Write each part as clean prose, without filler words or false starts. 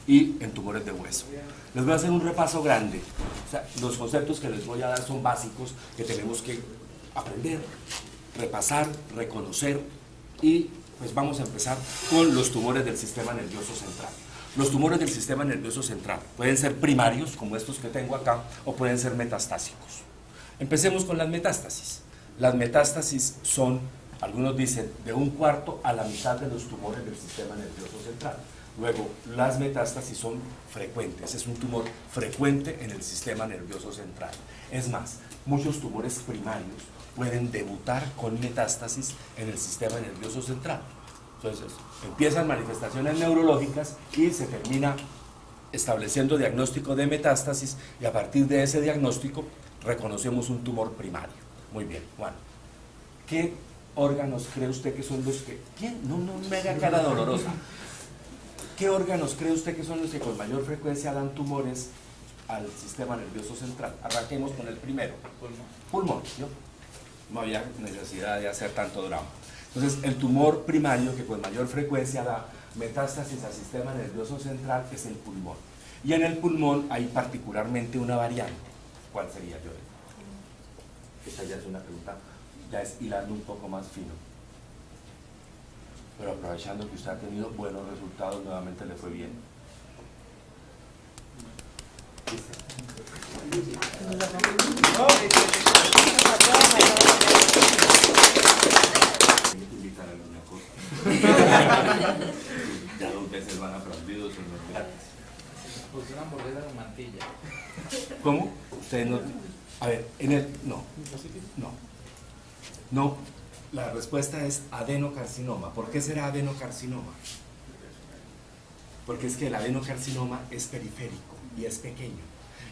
y en tumores de hueso. Les voy a hacer un repaso grande. O sea, los conceptos que les voy a dar son básicos que tenemos que aprender, repasar, reconocer y pues vamos a empezar con los tumores del sistema nervioso central. Los tumores del sistema nervioso central pueden ser primarios, como estos que tengo acá, o pueden ser metastásicos. Empecemos con las metástasis. Las metástasis son, algunos dicen, de 1/4 a la mitad de los tumores del sistema nervioso central. Luego, las metástasis son frecuentes, es un tumor frecuente en el sistema nervioso central. Es más, muchos tumores primarios pueden debutar con metástasis en el sistema nervioso central. Entonces, empiezan manifestaciones neurológicas y se termina estableciendo diagnóstico de metástasis y a partir de ese diagnóstico reconocemos un tumor primario. Muy bien, Juan. ¿Qué órganos cree usted que son los que... ¿Quién? No me haga cara dolorosa. ¿Qué órganos cree usted que son los que con mayor frecuencia dan tumores al sistema nervioso central? Arranquemos con el primero. Pulmón, ¿no? No había necesidad de hacer tanto drama. Entonces, el tumor primario que con mayor frecuencia da metástasis al sistema nervioso central es el pulmón. Y en el pulmón hay particularmente una variante. ¿Cuál sería, Joel? Esta ya es una pregunta, ya es hilando un poco más fino. Pero aprovechando que usted ha tenido buenos resultados, nuevamente le fue bien. Invitar a alguna cosa. Ya 2 veces van aplaudidos, son los gratis. Pues una hamburguesa con mantilla. ¿Cómo? Ustedes no. A ver, en el. No. La respuesta es adenocarcinoma. ¿Por qué será adenocarcinoma? Porque es que el adenocarcinoma es periférico y es pequeño.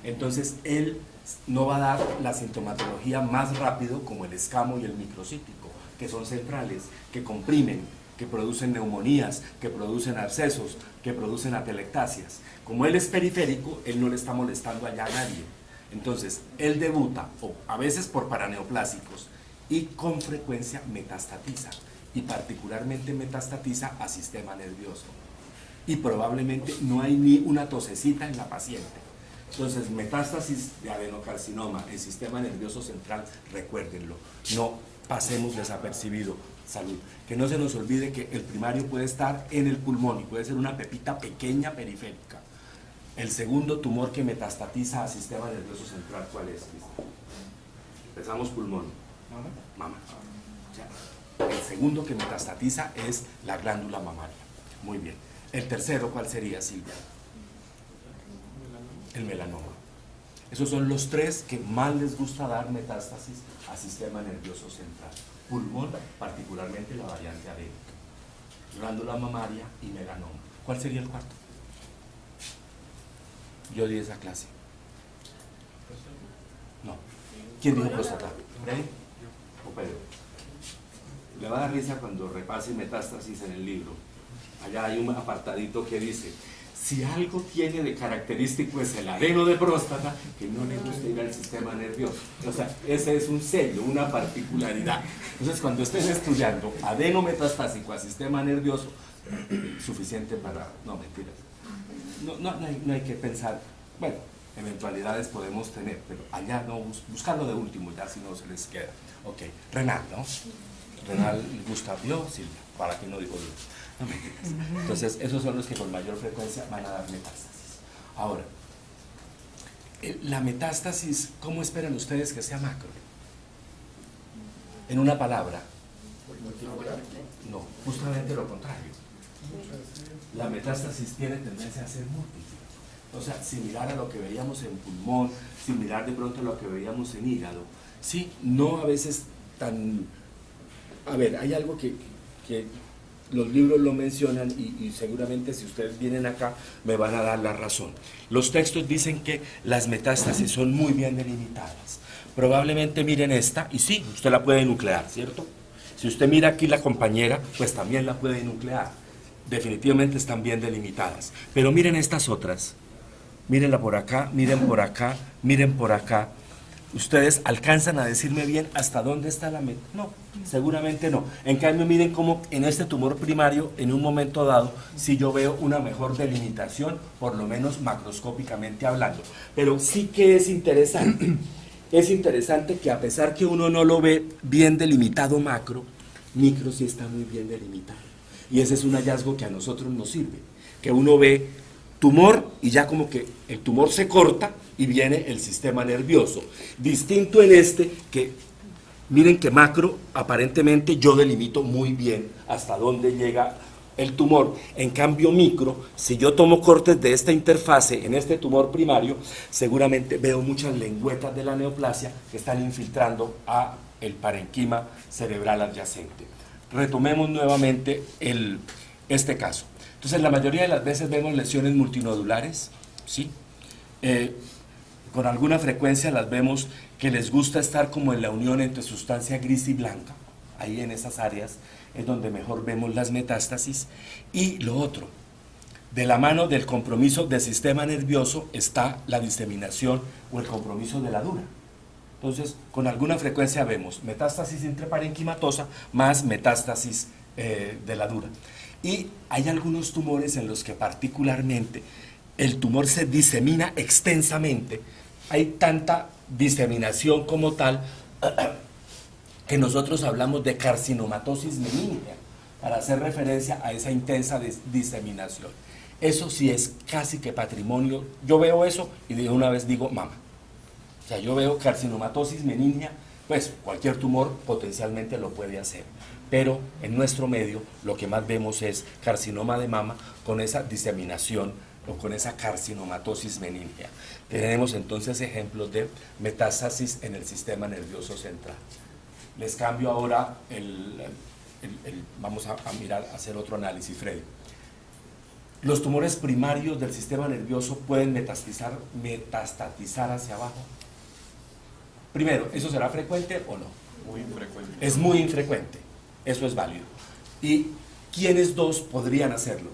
Entonces, él no va a dar la sintomatología más rápido como el escamo y el microcítico, que son centrales, que comprimen, que producen neumonías, que producen abscesos, que producen atelectasias. Como él es periférico, él no le está molestando allá a nadie. Entonces, él debuta, o a veces por paraneoplásicos, y con frecuencia metastatiza, y particularmente metastatiza a sistema nervioso. Y probablemente no hay ni una tosecita en la paciente. Entonces, metástasis de adenocarcinoma en sistema nervioso central, recuérdenlo, no pasemos desapercibido. Salud. Que no se nos olvide que el primario puede estar en el pulmón y puede ser una pepita pequeña periférica. El segundo tumor que metastatiza a sistema nervioso central, ¿cuál es? Empezamos pulmón. Mama. O sea, el segundo que metastatiza es la glándula mamaria. Muy bien. El tercero, ¿cuál sería, Silvia? El melanoma. Esos son los 3 que más les gusta dar metástasis a sistema nervioso central. Pulmón, particularmente la variante adénica. Glándula mamaria y melanoma. ¿Cuál sería el cuarto? Yo di esa clase. No. ¿Quién dijo próstata? ¿Rey? ¿O Pedro? Le va a dar risa cuando repase metástasis en el libro. Allá hay un apartadito que dice: si algo tiene de característico es el adeno de próstata, que no le gusta ir al sistema nervioso. O sea, ese es un sello, una particularidad. Entonces, cuando estés estudiando adeno metastásico al sistema nervioso, suficiente para... No, mentiras. No hay que pensar, bueno, eventualidades podemos tener, pero allá no, buscarlo de último, ya si no se les queda. Ok, renal, ¿no? Renal, Gustavo, yo, Silvia, para que no dijo yo. No mentiras. Entonces, esos son los que con mayor frecuencia van a dar metástasis. Ahora, la metástasis, ¿cómo esperan ustedes que sea macro? En una palabra. No, justamente lo contrario. La metástasis tiene tendencia a ser múltiple. O sea, similar a lo que veíamos en pulmón, similar de pronto a lo que veíamos en hígado. Sí, no a veces tan... A ver, hay algo que los libros lo mencionan y seguramente si ustedes vienen acá me van a dar la razón. Los textos dicen que las metástasis son muy bien delimitadas. Probablemente miren esta, y sí, usted la puede nuclear, ¿cierto? Si usted mira aquí la compañera, pues también la puede nuclear. Definitivamente están bien delimitadas. Pero miren estas otras. Mírenla por acá, miren por acá, miren por acá. ¿Ustedes alcanzan a decirme bien hasta dónde está la meta? No, seguramente no. En cambio, miren cómo en este tumor primario, en un momento dado, sí yo veo una mejor delimitación, por lo menos macroscópicamente hablando. Pero sí que es interesante. Es interesante que a pesar que uno no lo ve bien delimitado macro, micro sí está muy bien delimitado. Y ese es un hallazgo que a nosotros nos sirve. Que uno ve tumor y ya como que el tumor se corta y viene el sistema nervioso. Distinto en este que, miren que macro aparentemente yo delimito muy bien hasta dónde llega el tumor. En cambio micro, si yo tomo cortes de esta interfase en este tumor primario, seguramente veo muchas lengüetas de la neoplasia que están infiltrando a el parenquima cerebral adyacente. Retomemos nuevamente este caso. Entonces, la mayoría de las veces vemos lesiones multinodulares, ¿sí? Con alguna frecuencia las vemos que les gusta estar como en la unión entre sustancia gris y blanca. Ahí en esas áreas es donde mejor vemos las metástasis. Y lo otro, de la mano del compromiso del sistema nervioso está la diseminación o el compromiso de la dura. Entonces, con alguna frecuencia vemos metástasis intraparenquimatosa más metástasis de la dura. Y hay algunos tumores en los que particularmente el tumor se disemina extensamente. Hay tanta diseminación como tal que nosotros hablamos de carcinomatosis meningia para hacer referencia a esa intensa diseminación. Eso sí es casi que patrimonio. Yo veo eso y de una vez digo mama. O sea, yo veo carcinomatosis meningia, pues cualquier tumor potencialmente lo puede hacer. Pero en nuestro medio lo que más vemos es carcinoma de mama con esa diseminación o con esa carcinomatosis meningia. Tenemos entonces ejemplos de metástasis en el sistema nervioso central. Les cambio ahora vamos a mirar, a hacer otro análisis, Freddy. ¿Los tumores primarios del sistema nervioso pueden metastatizar hacia abajo? Primero, ¿eso será frecuente o no? Muy infrecuente. Es muy infrecuente, eso es válido. ¿Y quiénes dos podrían hacerlo?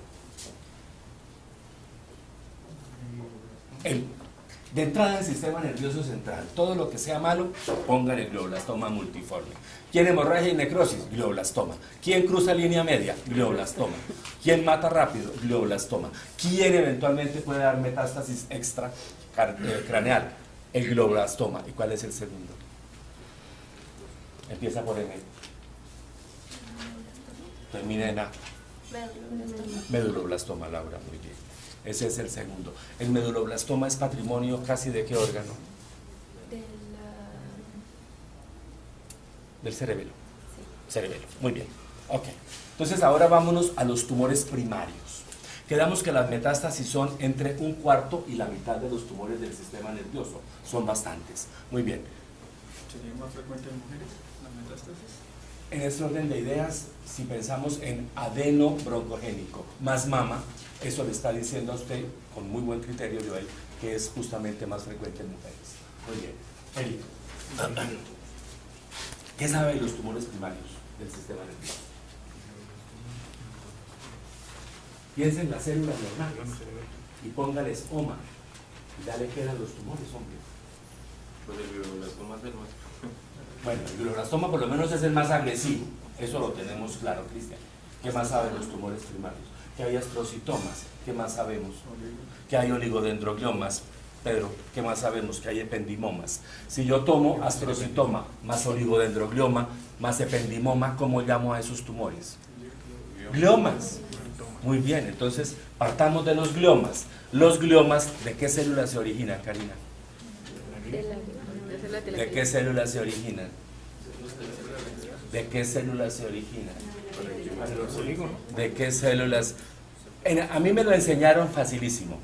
De entrada en el sistema nervioso central, todo lo que sea malo, póngale glioblastoma multiforme. ¿Quién hemorragia y necrosis? Glioblastoma. ¿Quién cruza línea media? Glioblastoma. ¿Quién mata rápido? Glioblastoma. ¿Quién eventualmente puede dar metástasis extra craneal? El glioblastoma. ¿Y cuál es el segundo? Empieza por M. Termina en A. Meduloblastoma, Laura, muy bien. Ese es el segundo. El meduloblastoma es patrimonio casi de qué órgano? Del cerebelo. Sí. Cerebelo, muy bien. Ok. Entonces ahora vámonos a los tumores primarios. Quedamos que las metástasis son entre un cuarto y la mitad de los tumores del sistema nervioso. Son bastantes. Muy bien. ¿Sería más frecuente en mujeres la metástasis? En este orden de ideas, si pensamos en adeno broncogénico más mama, eso le está diciendo a usted, con muy buen criterio, Joel, que es justamente más frecuente en mujeres. Muy bien. Eli, ¿qué sabe de los tumores primarios del sistema nervioso? Piensen en las células normales y póngales OMA. Y ya le quedan los tumores, hombre. Pues el glioblastoma es el más. Bueno, el glioblastoma por lo menos es el más agresivo. Eso lo tenemos claro, Cristian. ¿Qué más saben los tumores primarios? Que hay astrocitomas. ¿Qué más sabemos? Que hay oligodendrogliomas. Pedro, ¿qué más sabemos? Que hay ependimomas. Si yo tomo astrocitoma más oligodendroglioma más ependimoma, ¿cómo llamo a esos tumores? Gliomas. Muy bien, entonces partamos de los gliomas. Los gliomas, ¿de qué células se originan, Karina? ¿De qué células se originan? ¿De qué células se originan? ¿De qué células? A mí me lo enseñaron facilísimo.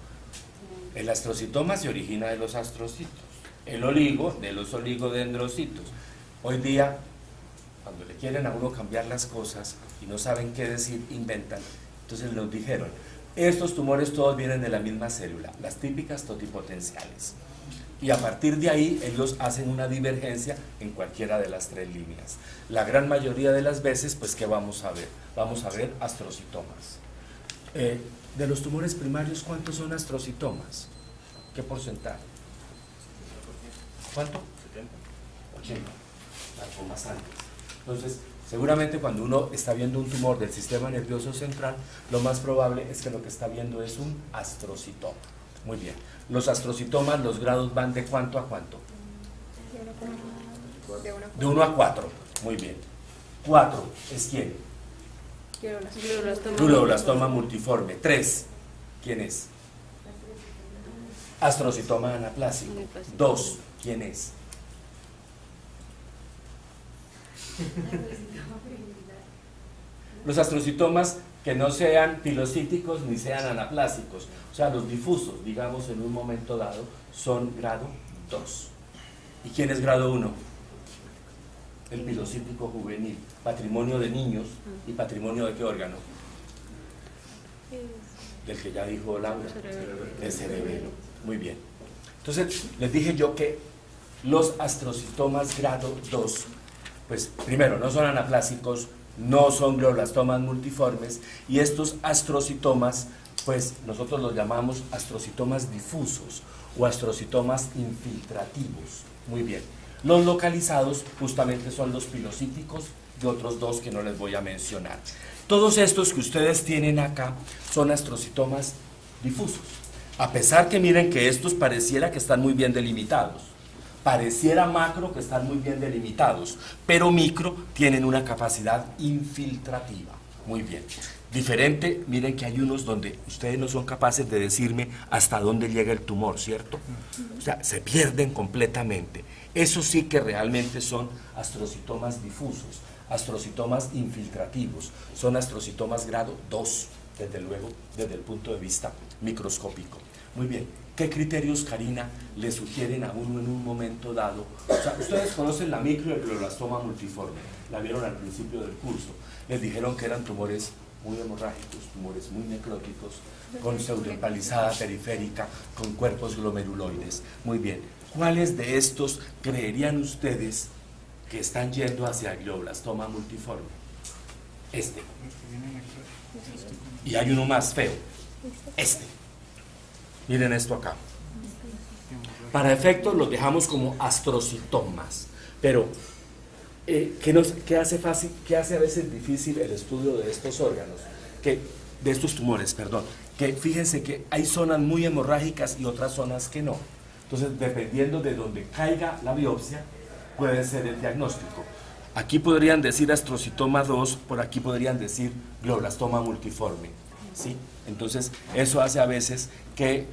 El astrocitoma se origina de los astrocitos, el oligo de los oligodendrocitos. Hoy día, cuando le quieren a uno cambiar las cosas y no saben qué decir, inventan. Entonces nos dijeron, estos tumores todos vienen de la misma célula, las típicas totipotenciales. Y a partir de ahí ellos hacen una divergencia en cualquiera de las tres líneas. La gran mayoría de las veces, pues, ¿qué vamos a ver? Vamos a ver astrocitomas. De los tumores primarios, ¿cuántos son astrocitomas? ¿Qué porcentaje? ¿Cuánto? 80. Son bastantes. Entonces, seguramente cuando uno está viendo un tumor del sistema nervioso central, lo más probable es que lo que está viendo es un astrocitoma. Muy bien. Los astrocitomas, los grados van de cuánto a cuánto. De 1 a 4. Muy bien. 4 es quién. Glioblastoma multiforme. 3, ¿quién es? Astrocitoma anaplásico. 2, ¿quién es? Los astrocitomas que no sean pilocíticos ni sean anaplásicos, o sea, los difusos, digamos, en un momento dado, son grado 2. ¿Y quién es grado 1? El pilocítico juvenil, patrimonio de niños. ¿Y patrimonio de qué órgano? Del que ya dijo Laura, del cerebelo. Muy bien. Entonces, les dije yo que los astrocitomas grado 2, pues primero, no son anaplásicos, no son glioblastomas multiformes, y estos astrocitomas, pues nosotros los llamamos astrocitomas difusos o astrocitomas infiltrativos. Muy bien. Los localizados justamente son los pilocíticos y otros 2 que no les voy a mencionar. Todos estos que ustedes tienen acá son astrocitomas difusos. A pesar que miren que estos pareciera que están muy bien delimitados. Pareciera macro que están muy bien delimitados, pero micro tienen una capacidad infiltrativa. Muy bien. Diferente, miren que hay unos donde ustedes no son capaces de decirme hasta dónde llega el tumor, ¿cierto? O sea, se pierden completamente. Eso sí que realmente son astrocitomas difusos, astrocitomas infiltrativos, son astrocitomas grado 2, desde luego, desde el punto de vista microscópico. Muy bien, ¿qué criterios, Karina, le sugieren a uno en un momento dado? O sea, ustedes conocen la micro y el glioblastoma multiforme, la vieron al principio del curso, les dijeron que eran tumores muy hemorrágicos, tumores muy necróticos, con pseudoempalizada periférica, con cuerpos glomeruloides. Muy bien, ¿cuáles de estos creerían ustedes que están yendo hacia el glioblastoma multiforme? Este. Y hay uno más feo. Este. Miren esto acá. Para efectos los dejamos como astrocitomas, pero ¿qué hace a veces difícil el estudio de estos órganos? De estos tumores, perdón. Que fíjense que hay zonas muy hemorrágicas y otras zonas que no. Entonces, dependiendo de donde caiga la biopsia, puede ser el diagnóstico. Aquí podrían decir astrocitoma 2, por aquí podrían decir glioblastoma multiforme, ¿sí? Entonces, eso hace a veces que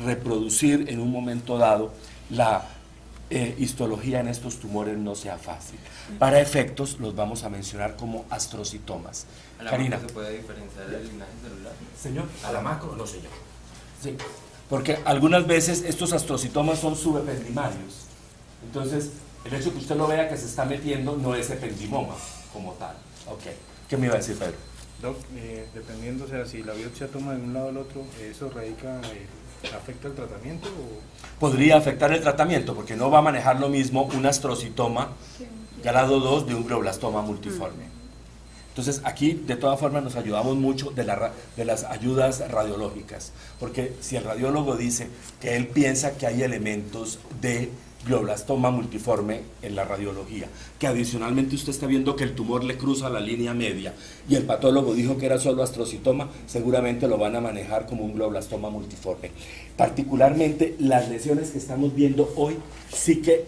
reproducir en un momento dado la histología en estos tumores no sea fácil. Para efectos, los vamos a mencionar como astrocitomas. ¿A la Karina. macro se puede diferenciar el linaje celular? Señor, a la macro, no señor. Sí, porque algunas veces estos astrocitomas son subependimarios. Entonces, el hecho que usted lo vea que se está metiendo no es ependimoma como tal. Ok. ¿Qué me iba a decir, Pedro? Doc, dependiendo, o sea, si la biopsia toma de un lado al otro, ¿eso afecta el tratamiento? Podría afectar el tratamiento porque no va a manejar lo mismo un astrocitoma grado 2 de un glioblastoma multiforme. Entonces aquí de todas formas nos ayudamos mucho de las ayudas radiológicas, porque si el radiólogo dice que él piensa que hay elementos de glioblastoma multiforme en la radiología, que adicionalmente usted está viendo que el tumor le cruza la línea media y el patólogo dijo que era solo astrocitoma, seguramente lo van a manejar como un glioblastoma multiforme. Particularmente las lesiones que estamos viendo hoy, sí que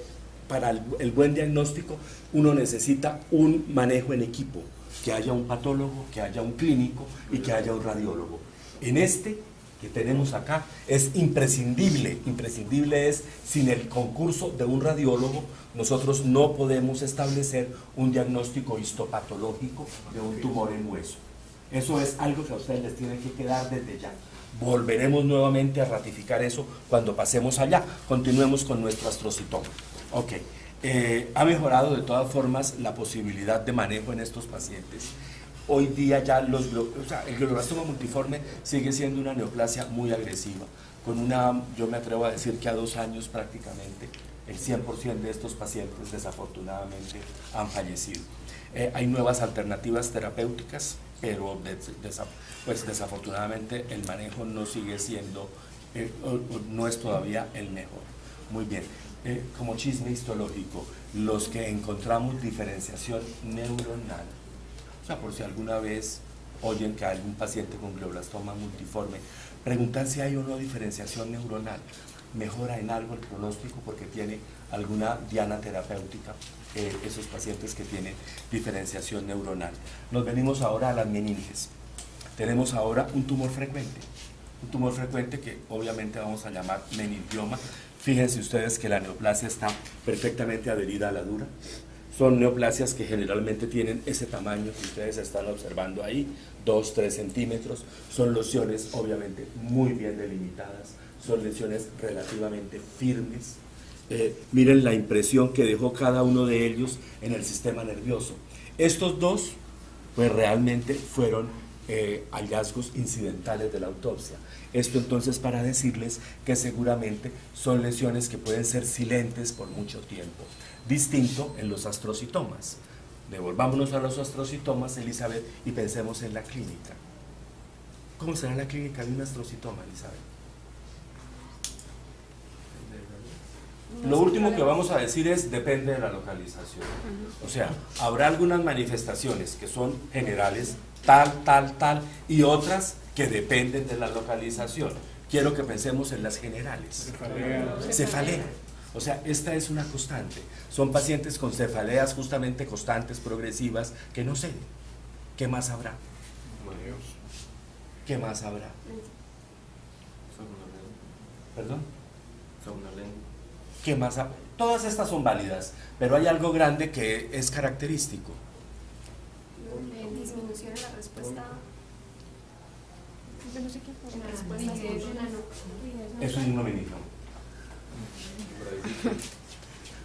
para el buen diagnóstico uno necesita un manejo en equipo, que haya un patólogo, que haya un clínico y que haya un radiólogo. En este que tenemos acá es imprescindible es sin el concurso de un radiólogo nosotros no podemos establecer un diagnóstico histopatológico de un tumor en hueso. Eso es algo que a ustedes les tiene que quedar desde ya. Volveremos nuevamente a ratificar eso cuando pasemos allá. Continuemos con nuestro astrocitoma. Ok. Ha mejorado de todas formas la posibilidad de manejo en estos pacientes. Hoy día ya el glioblastoma multiforme sigue siendo una neoplasia muy agresiva, con yo me atrevo a decir que a 2 años prácticamente el 100% de estos pacientes desafortunadamente han fallecido. Hay nuevas alternativas terapéuticas, pero pues desafortunadamente el manejo no sigue siendo, no es todavía el mejor. Muy bien. como chisme histológico, los que encontramos diferenciación neuronal, o sea, por si alguna vez oyen que hay un paciente con glioblastoma multiforme, preguntan si hay o no diferenciación neuronal. Mejora en algo el pronóstico porque tiene alguna diana terapéutica, esos pacientes que tienen diferenciación neuronal. Nos venimos ahora a las meninges. Tenemos ahora un tumor frecuente que obviamente vamos a llamar meningioma. Fíjense ustedes que la neoplasia está perfectamente adherida a la dura. Son neoplasias que generalmente tienen ese tamaño que ustedes están observando ahí, 2-3 centímetros. Son lesiones obviamente muy bien delimitadas, son lesiones relativamente firmes. Miren la impresión que dejó cada uno de ellos en el sistema nervioso. Estos dos, pues realmente fueron hallazgos incidentales de la autopsia. Esto entonces para decirles que seguramente son lesiones que pueden ser silentes por mucho tiempo. Distinto en los astrocitomas. Devolvámonos a los astrocitomas, Elizabeth, y pensemos en la clínica. ¿Cómo será la clínica de un astrocitoma, Elizabeth? Lo último que vamos a decir es depende de la localización. O sea, habrá algunas manifestaciones que son generales, tal, y otras que dependen de la localización. Quiero que pensemos en las generales. Cefalea. O sea, esta es una constante. Son pacientes con cefaleas justamente constantes, progresivas, que no ceden. ¿Qué más habrá? ¿Qué más habrá? ¿Perdón? ¿Qué más habrá? Todas estas son válidas, pero hay algo grande que es característico. Disminución en la respuesta. Yo no sé qué fue. La respuesta Eso es un meningioma.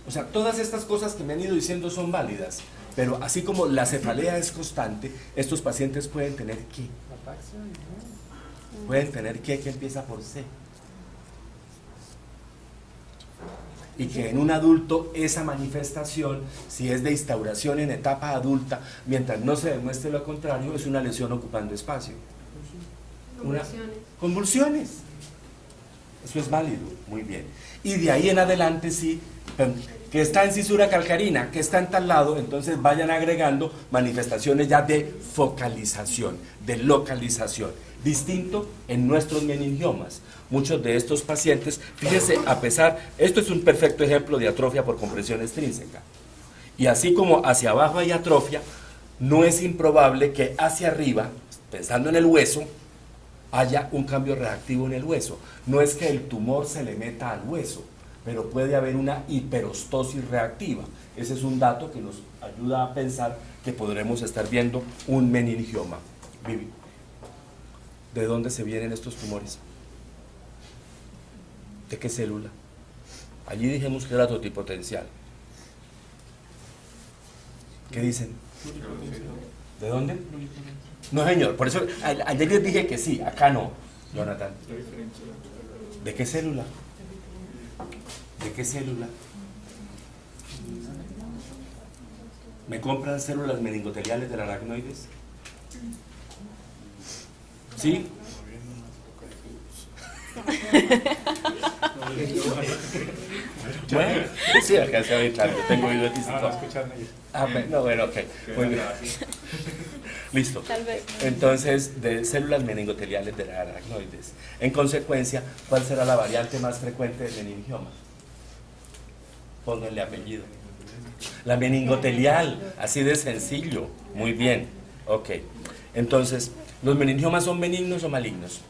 O sea, todas estas cosas que me han ido diciendo son válidas, pero así como la cefalea es constante, estos pacientes pueden tener ¿qué? Pueden tener ¿qué? Que empieza por C. Y que en un adulto esa manifestación, si es de instauración en etapa adulta, mientras no se demuestre lo contrario, es una lesión ocupando espacio. Convulsiones. Eso es válido, muy bien. Y de ahí en adelante sí, que está en cisura calcarina, que está en tal lado, entonces vayan agregando manifestaciones ya de focalización, de localización. Distinto en nuestros meningiomas. Muchos de estos pacientes, fíjense, a pesar, esto es un perfecto ejemplo de atrofia por compresión extrínseca. Y así como hacia abajo hay atrofia, no es improbable que hacia arriba, pensando en el hueso, haya un cambio reactivo en el hueso. No es que el tumor se le meta al hueso, pero puede haber una hiperostosis reactiva. Ese es un dato que nos ayuda a pensar que podremos estar viendo un meningioma. Vivi, ¿de dónde se vienen estos tumores? ¿De qué célula? Allí dijimos que era totipotencial. ¿Qué dicen? ¿De dónde? No, señor, por eso ayer les dije que sí, acá no, Jonathan. ¿De qué célula? ¿De qué célula? ¿Me compran células meningoteliales del aracnoides? ¿Sí? Bueno, sí, alcancé a oír, claro, yo tengo oído distinto. No, bueno, ok, muy bien. Listo. Entonces, de células meningoteliales de la aracnoides. En consecuencia, ¿cuál será la variante más frecuente del meningioma? Pónganle apellido. La meningotelial, así de sencillo. Muy bien. Ok. Entonces, ¿los meningiomas son benignos o malignos?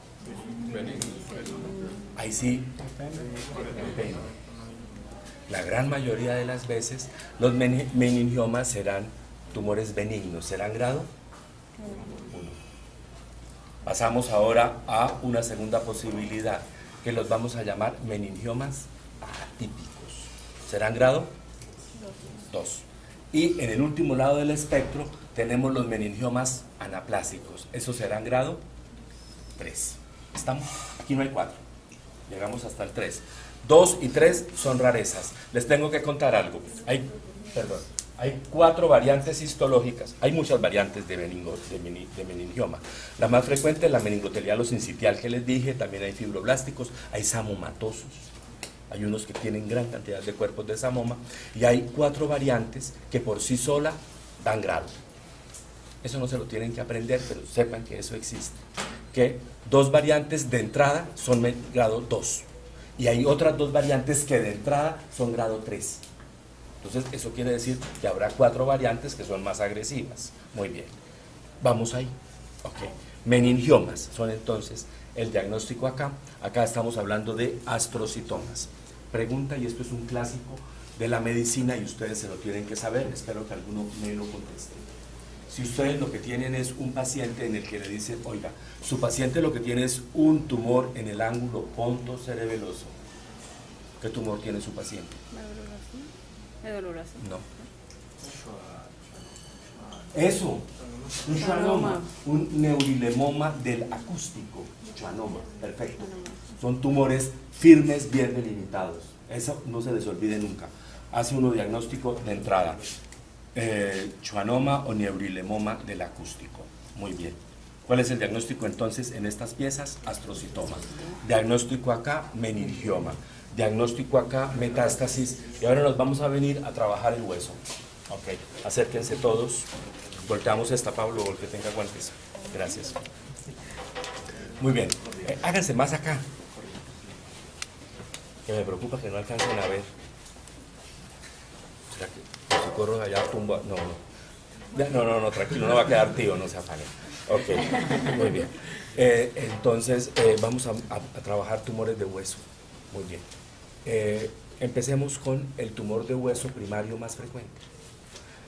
Ahí sí. Depende. La gran mayoría de las veces, los meningiomas serán tumores benignos. ¿Serán grado? 1. Pasamos ahora a una segunda posibilidad, que los vamos a llamar meningiomas atípicos. ¿Serán grado? 2. Y en el último lado del espectro tenemos los meningiomas anaplásicos. ¿Esos serán grado? 3. ¿Estamos? Aquí no hay 4. Llegamos hasta el 3. 2 y 3 son rarezas. Les tengo que contar algo. Hay 4 variantes histológicas. Hay muchas variantes de meningioma. La más frecuente es la meningotelial o sincitial que les dije. También hay fibroblásticos, hay samomatosos. Hay unos que tienen gran cantidad de cuerpos de samoma y hay 4 variantes que por sí sola dan grado. Eso no se lo tienen que aprender, pero sepan que eso existe. Que 2 variantes de entrada son grado 2 y hay otras 2 variantes que de entrada son grado 3. Entonces eso quiere decir que habrá 4 variantes que son más agresivas. Muy bien, vamos ahí. Ok. Meningiomas son entonces el diagnóstico acá. Acá estamos hablando de astrocitomas. Pregunta, y esto es un clásico de la medicina y ustedes se lo tienen que saber, espero que alguno me lo conteste. Si ustedes lo que tienen es un paciente en el que le dicen, oiga, su paciente lo que tiene es un tumor en el ángulo pontocerebeloso. ¿Qué tumor tiene su paciente? No. Eso, un schwannoma, un neurilemoma del acústico. Schwannoma, perfecto. Son tumores firmes, bien delimitados. Eso no se les olvide nunca. Hace uno diagnóstico de entrada. Schwannoma o neurilemoma del acústico. Muy bien. ¿Cuál es el diagnóstico entonces en estas piezas? Astrocitoma. Diagnóstico acá, meningioma. Diagnóstico acá, metástasis. Y ahora nos vamos a venir a trabajar el hueso. Ok, acérquense todos. Volteamos esta, Pablo, que tenga guantes. Gracias. Muy bien. Háganse más acá. Que me preocupa que no alcancen a ver. ¿Será que si corro allá tumba? No, tranquilo, no va a quedar tío, no se afane. Ok, muy bien. Entonces, vamos a trabajar tumores de hueso. Muy bien. Empecemos con el tumor de hueso primario más frecuente.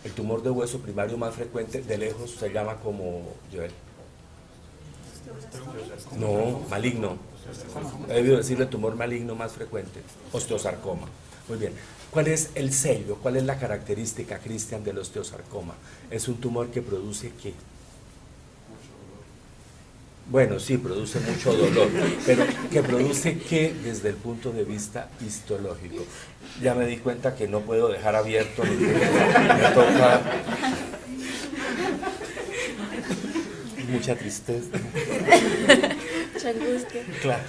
El tumor de hueso primario más frecuente de lejos se llama como, Joel. No, maligno. He debido decirle tumor maligno más frecuente, osteosarcoma. Muy bien. ¿Cuál es el sello? ¿Cuál es la característica, Cristian, del osteosarcoma? Es un tumor que produce ¿qué? Bueno, sí, produce mucho dolor, pero ¿que produce qué desde el punto de vista histológico? Ya me di cuenta que no puedo dejar abierto, me toca mucha tristeza. Mucha angustia. Claro.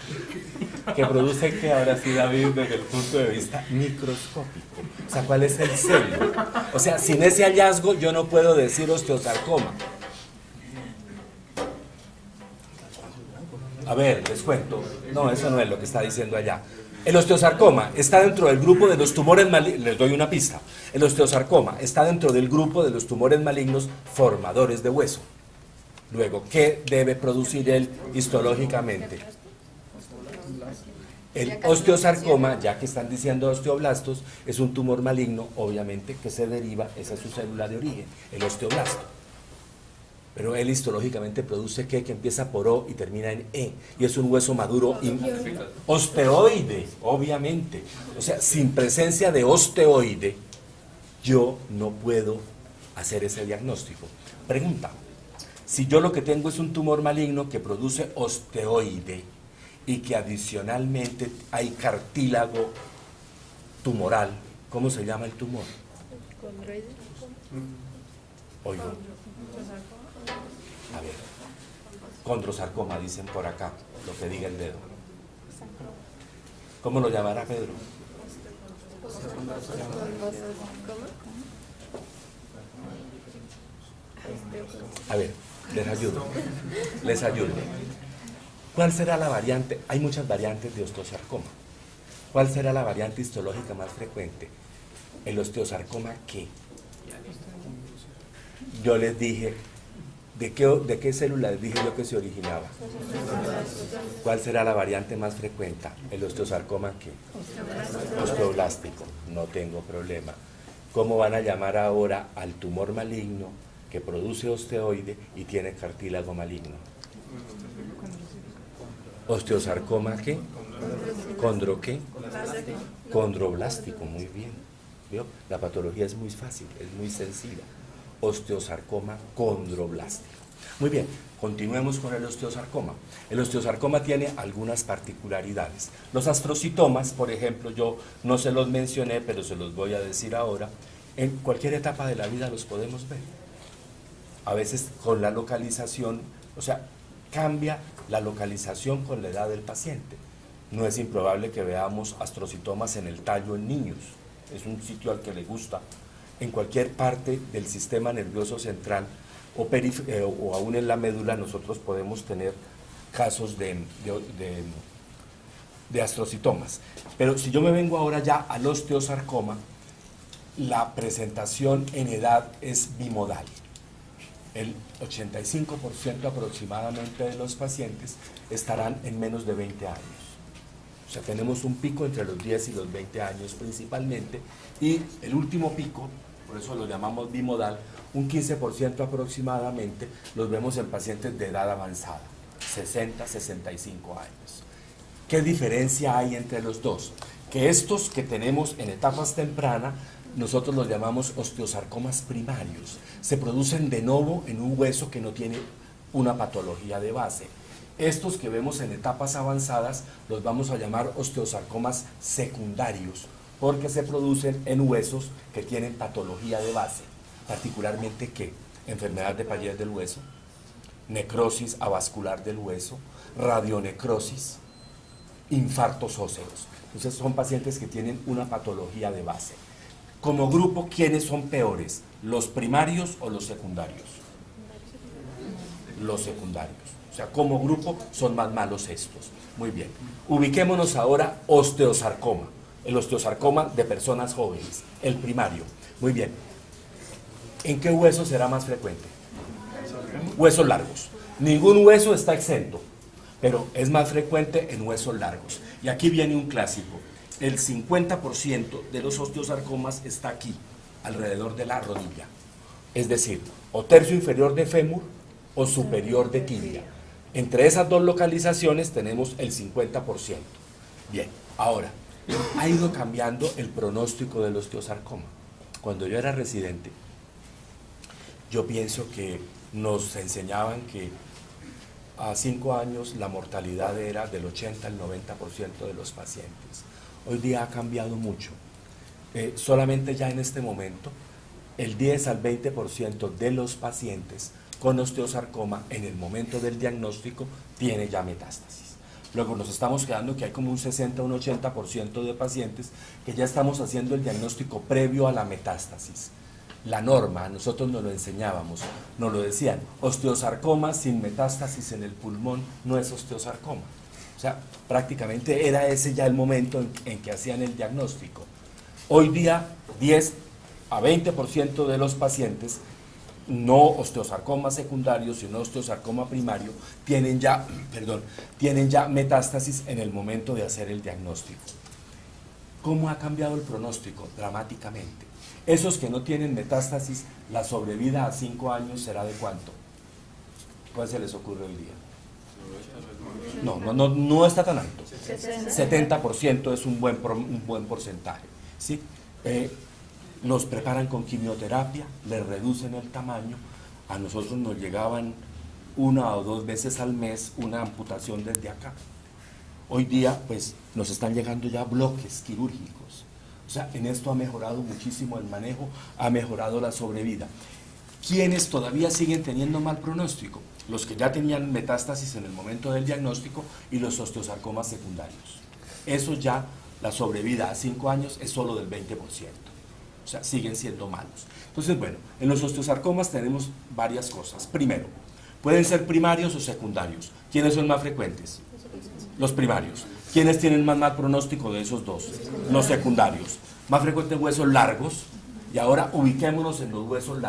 Que produce que ahora sí, David, desde el punto de vista microscópico. O sea, ¿cuál es el sello? O sea, sin ese hallazgo yo no puedo decir osteosarcoma. A ver, les cuento. No, eso no es lo que está diciendo allá. El osteosarcoma está dentro del grupo de los tumores malignos. Les doy una pista. El osteosarcoma está dentro del grupo de los tumores malignos formadores de hueso. Luego, ¿qué debe producir él histológicamente? El osteosarcoma, ya que están diciendo osteoblastos, es un tumor maligno, obviamente, que se deriva, esa es su célula de origen, el osteoblasto. Pero él histológicamente produce ¿qué? Que empieza por O y termina en E. Y es un hueso maduro osteoide, obviamente. O sea, sin presencia de osteoide, yo no puedo hacer ese diagnóstico. Pregunta, si yo lo que tengo es un tumor maligno que produce osteoide y que adicionalmente hay cartílago tumoral, ¿cómo se llama el tumor? Oigo. A ver, condrosarcoma dicen por acá, lo que diga el dedo. ¿Cómo lo llamará Pedro? A ver, les ayudo. ¿Cuál será la variante? Hay muchas variantes de osteosarcoma. ¿Cuál será la variante histológica más frecuente? ¿El osteosarcoma qué? Yo les dije, ¿de qué célula les dije yo que se originaba? ¿Cuál será la variante más frecuente? ¿El osteosarcoma qué? Osteoblástico. No tengo problema. ¿Cómo van a llamar ahora al tumor maligno que produce osteoide y tiene cartílago maligno? ¿Osteosarcoma qué? ¿Condro qué? Condroblástico, muy bien. ¿Vio? La patología es muy fácil, es muy sencilla. Osteosarcoma condroblástico. Muy bien, continuemos con el osteosarcoma. El osteosarcoma tiene algunas particularidades. Los astrocitomas, por ejemplo, yo no se los mencioné, pero se los voy a decir ahora. En cualquier etapa de la vida los podemos ver. A veces con la localización, o sea, cambia la localización con la edad del paciente. no es improbable que veamos astrocitomas en el tallo en niños. Es un sitio al que le gusta. En cualquier parte del sistema nervioso central o aún en la médula nosotros podemos tener casos de astrocitomas. Pero si yo me vengo ahora ya al osteosarcoma, la presentación en edad es bimodal. El 85% aproximadamente de los pacientes estarán en menos de 20 años. O sea, tenemos un pico entre los 10 y los 20 años principalmente, y el último pico, por eso lo llamamos bimodal, un 15% aproximadamente, los vemos en pacientes de edad avanzada, 60, 65 años. ¿Qué diferencia hay entre los dos? Que estos que tenemos en etapas tempranas, nosotros los llamamos osteosarcomas primarios, se producen de novo en un hueso que no tiene una patología de base. Estos que vemos en etapas avanzadas los vamos a llamar osteosarcomas secundarios, porque se producen en huesos que tienen patología de base, particularmente ¿qué? Enfermedad de Payet del hueso, necrosis avascular del hueso, radionecrosis, infartos óseos. Entonces son pacientes que tienen una patología de base. Como grupo, ¿quiénes son peores? ¿Los primarios o los secundarios? Los secundarios. O sea, como grupo son más malos estos. Muy bien. Ubiquémonos ahora osteosarcoma. El osteosarcoma de personas jóvenes. El primario. Muy bien. ¿En qué hueso será más frecuente? Huesos largos. Ningún hueso está exento, pero es más frecuente en huesos largos. Y aquí viene un clásico. El 50% de los osteosarcomas está aquí, alrededor de la rodilla. Es decir, o tercio inferior de fémur o superior de tibia. Entre esas dos localizaciones tenemos el 50%. Bien, ahora, ha ido cambiando el pronóstico del osteosarcoma. Cuando yo era residente, yo pienso que nos enseñaban que a 5 años la mortalidad era del 80 al 90% de los pacientes. Hoy día ha cambiado mucho. Solamente ya en este momento, el 10 al 20% de los pacientes con osteosarcoma en el momento del diagnóstico tiene ya metástasis. Luego nos estamos quedando que hay como un 60 o un 80% de pacientes que ya estamos haciendo el diagnóstico previo a la metástasis. La norma, nosotros nos lo enseñábamos, nos lo decían, osteosarcoma sin metástasis en el pulmón no es osteosarcoma. O sea, prácticamente era ese ya el momento en que hacían el diagnóstico. Hoy día, 10 a 20% de los pacientes, no osteosarcoma secundario, sino osteosarcoma primario, tienen ya metástasis en el momento de hacer el diagnóstico. ¿Cómo ha cambiado el pronóstico? Dramáticamente. Esos que no tienen metástasis, la sobrevida a 5 años será ¿de cuánto? ¿Cuál se les ocurre hoy día? No está tan alto. 70% es un buen porcentaje. ¿Sí? Los preparan con quimioterapia, les reducen el tamaño. A nosotros nos llegaban 1 o 2 veces al mes una amputación desde acá. Hoy día, pues, nos están llegando ya bloques quirúrgicos. O sea, en esto ha mejorado muchísimo el manejo, ha mejorado la sobrevida. ¿Quiénes todavía siguen teniendo mal pronóstico? Los que ya tenían metástasis en el momento del diagnóstico y los osteosarcomas secundarios. Eso ya, la sobrevida a 5 años es solo del 20%. O sea, siguen siendo malos. Entonces, bueno, en los osteosarcomas tenemos varias cosas. Primero, pueden ser primarios o secundarios. ¿Quiénes son más frecuentes? Los primarios. ¿Quiénes tienen más mal pronóstico de esos dos? Los secundarios. Más frecuentes huesos largos. Y ahora ubiquémonos en los huesos largos.